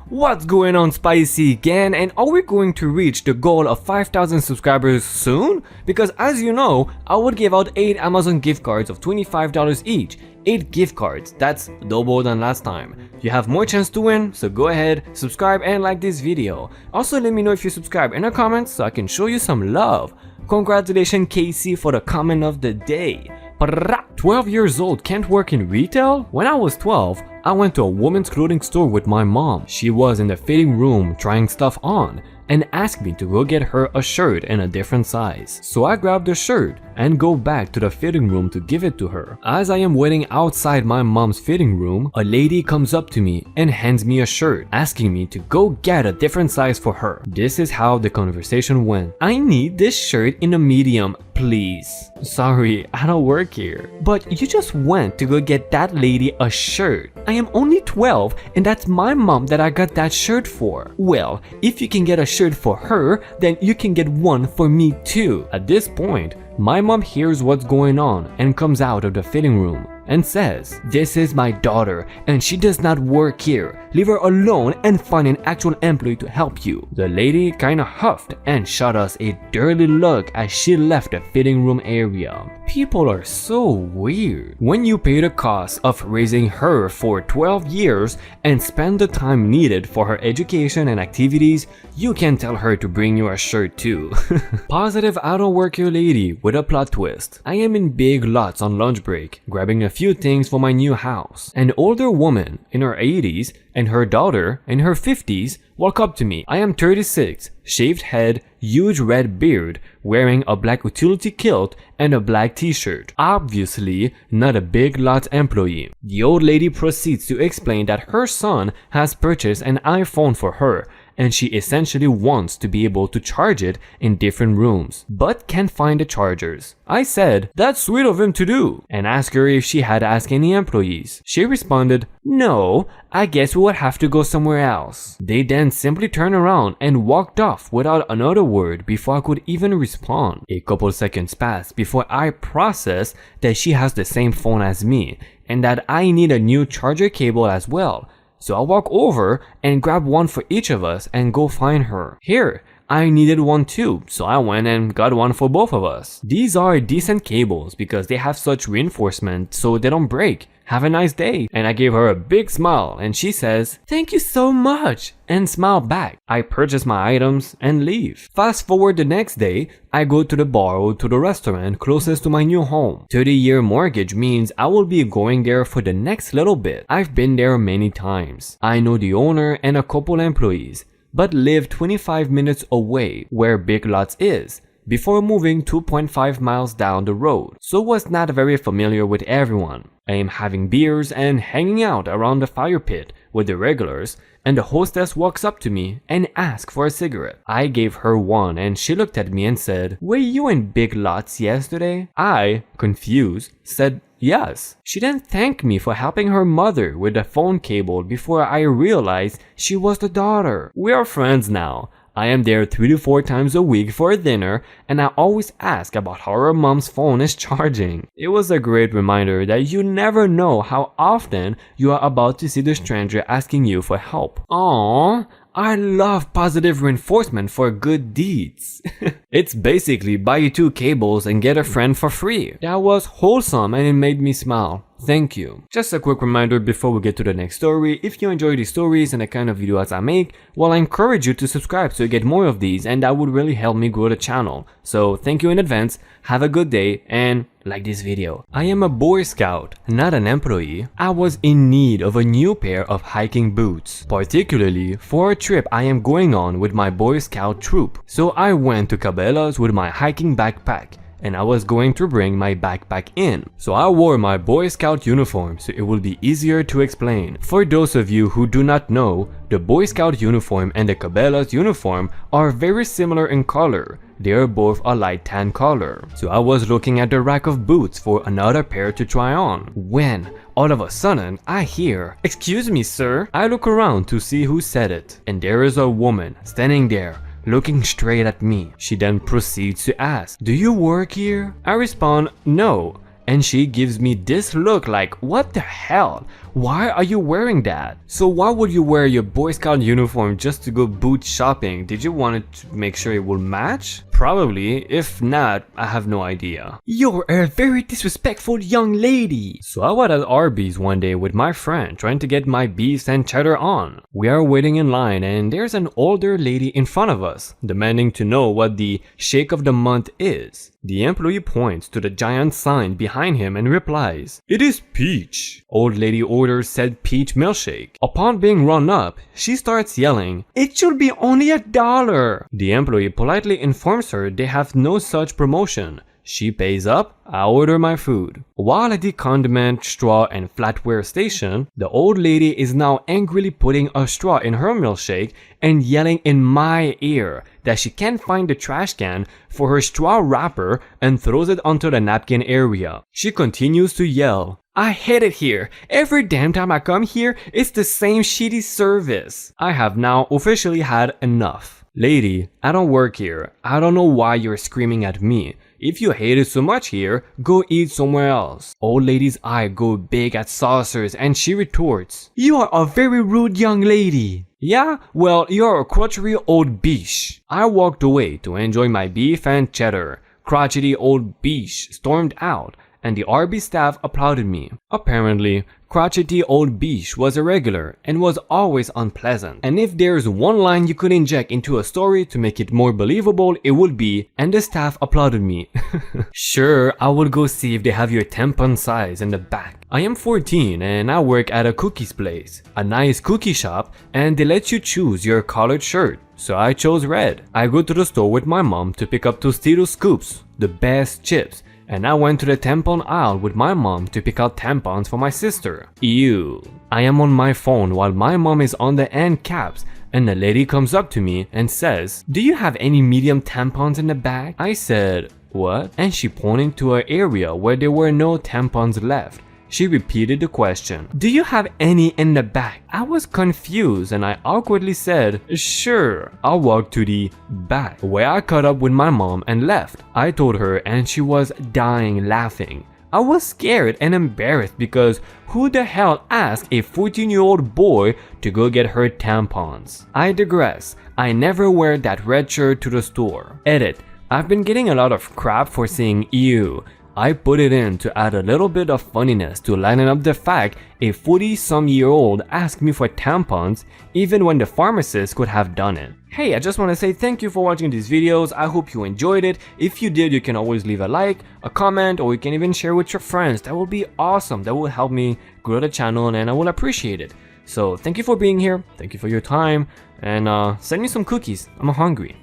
What's going on, Spicy Gang? And are we going to reach the goal of 5,000 subscribers soon? Because as you know, I would give out 8 Amazon gift cards of $25 each. 8 gift cards, that's double than last time. You have more chance to win, so go ahead, subscribe and like this video. Also let me know if you subscribe in the comments so I can show you some love. Congratulations Casey for the comment of the day. 12 years old can't work in retail? When I was 12, I went to a women's clothing store with my mom. She was in the fitting room trying stuff on and asked me to go get her a shirt in a different size. So I grabbed the shirt and go back to the fitting room to give it to her. As I am waiting outside my mom's fitting room, a lady comes up to me and hands me a shirt, asking me to go get a different size for her. This is how the conversation went. I need this shirt in a medium, please. Sorry, I don't work here. But you just went to go get that lady a shirt. I am only 12 and that's my mom that I got that shirt for. Well, if you can get a shirt for her, then you can get one for me too. At this point, my mom hears what's going on and comes out of the fitting room and says, "This is my daughter and she does not work here. Leave her alone and find an actual employee to help you." The lady kinda huffed and shot us a dirty look as she left the fitting room area. People are so weird. When you pay the cost of raising her for 12 years and spend the time needed for her education and activities, you can tell her to bring you a shirt too. Positive I don't work here lady with a plot twist. I am in Big Lots on lunch break, grabbing a few things for my new house. An older woman in her 80s and her daughter in her 50s walk up to me. I am 36, shaved head, huge red beard, wearing a black utility kilt and a black t-shirt. Obviously not a Big Lots employee. The old lady proceeds to explain that her son has purchased an iPhone for her and she essentially wants to be able to charge it in different rooms, but can't find the chargers. I said, "That's sweet of him to do," and asked her if she had asked any employees. She responded, "No, I guess we would have to go somewhere else." They then simply turned around and walked off without another word before I could even respond. A couple seconds passed before I processed that she has the same phone as me and that I need a new charger cable as well. So I walk over and grab one for each of us and go find her. Here, I needed one too, so I went and got one for both of us. These are decent cables because they have such reinforcement so they don't break. Have a nice day. And I gave her a big smile and she says, "Thank you so much," and smile back. I purchase my items and leave. Fast forward the next day, I go to the bar or to the restaurant closest to my new home. 30-year mortgage means I will be going there for the next little bit. I've been there many times. I know the owner and a couple employees, but live 25 minutes away where Big Lots is, before moving 2.5 miles down the road, so was not very familiar with everyone. I am having beers and hanging out around the fire pit with the regulars, and the hostess walks up to me and asks for a cigarette. I gave her one and she looked at me and said, "Were you in Big Lots yesterday?" I, confused, said yes. She then thanked me for helping her mother with the phone cable before I realized she was the daughter. We are friends now. I am there 3 to 4 times a week for dinner and I always ask about how her mom's phone is charging. It was a great reminder that you never know how often you are about to see the stranger asking you for help. Aww, I love positive reinforcement for good deeds. It's basically buy you 2 cables and get a friend for free. That was wholesome and it made me smile. Thank you. Just a quick reminder before we get to the next story, if you enjoy these stories and the kind of videos I make, well, I encourage you to subscribe so you get more of these and that would really help me grow the channel. So thank you in advance, have a good day and like this video. I am a Boy Scout, not an employee. I was in need of a new pair of hiking boots, particularly for a trip I am going on with my Boy Scout troop. So I went to Cabela's with my hiking backpack and I was going to bring my backpack in. So I wore my Boy Scout uniform so it will be easier to explain. For those of you who do not know, the Boy Scout uniform and the Cabela's uniform are very similar in color. They are both a light tan color. So I was looking at the rack of boots for another pair to try on, when all of a sudden I hear, "Excuse me, sir." I look around to see who said it, and there is a woman standing there looking straight at me. She then proceeds to ask, "Do you work here?" I respond, "No," and she gives me this look like, what the hell? Why are you wearing that? So why would you wear your Boy Scout uniform just to go boot shopping? Did you want it to make sure it will match? Probably. If not, I have no idea. You're a very disrespectful young lady. So I was at Arby's one day with my friend trying to get my beef and cheddar on. We are waiting in line and there's an older lady in front of us demanding to know what the shake of the month is. The employee points to the giant sign behind him and replies, "It is peach." Old lady orders said peach milkshake. Upon being run up, she starts yelling, "It should be only $1." The employee politely informs her they have no such promotion. She pays up, I order my food. While at the condiment, straw, and flatware station, the old lady is now angrily putting a straw in her milkshake and yelling in my ear that she can't find the trash can for her straw wrapper and throws it onto the napkin area. She continues to yell, "I hate it here. Every damn time I come here, it's the same shitty service." I have now officially had enough. Lady, I don't work here. I don't know why you're screaming at me. If you hate it so much here, go eat somewhere else. Old lady's eye go big at saucers and she retorts, "You are a very rude young lady." Yeah, well, you're a crotchety old biche. I walked away to enjoy my beef and cheddar. Crotchety old biche stormed out and the Arby's staff applauded me. Apparently, crotchety old biche was a regular and was always unpleasant. And if there's one line you could inject into a story to make it more believable, it would be, "And the staff applauded me." Sure, I would go see if they have your tampon size in the back. I am 14 and I work at a cookies place, a nice cookie shop, and they let you choose your colored shirt. So I chose red. I go to the store with my mom to pick up Tostitos Scoops, the best chips. And I went to the tampon aisle with my mom to pick out tampons for my sister. Ew. I am on my phone while my mom is on the end caps and the lady comes up to me and says, "Do you have any medium tampons in the bag?" I said, "What?" And she pointed to an area where there were no tampons left. She repeated the question, "Do you have any in the back?" I was confused and I awkwardly said, "Sure." I walked to the back where I caught up with my mom and left. I told her and she was dying laughing. I was scared and embarrassed because who the hell asked a 14-year-old boy to go get her tampons? I digress. I never wear that red shirt to the store. Edit. I've been getting a lot of crap for saying ew. I put it in to add a little bit of funniness to lighten up the fact a 40-some-year-old asked me for tampons even when the pharmacist could have done it. Hey, I just want to say thank you for watching these videos. I hope you enjoyed it. If you did, you can always leave a like, a comment, or you can even share with your friends. That will be awesome. That will help me grow the channel and I will appreciate it. So thank you for being here. Thank you for your time. And send me some cookies. I'm hungry.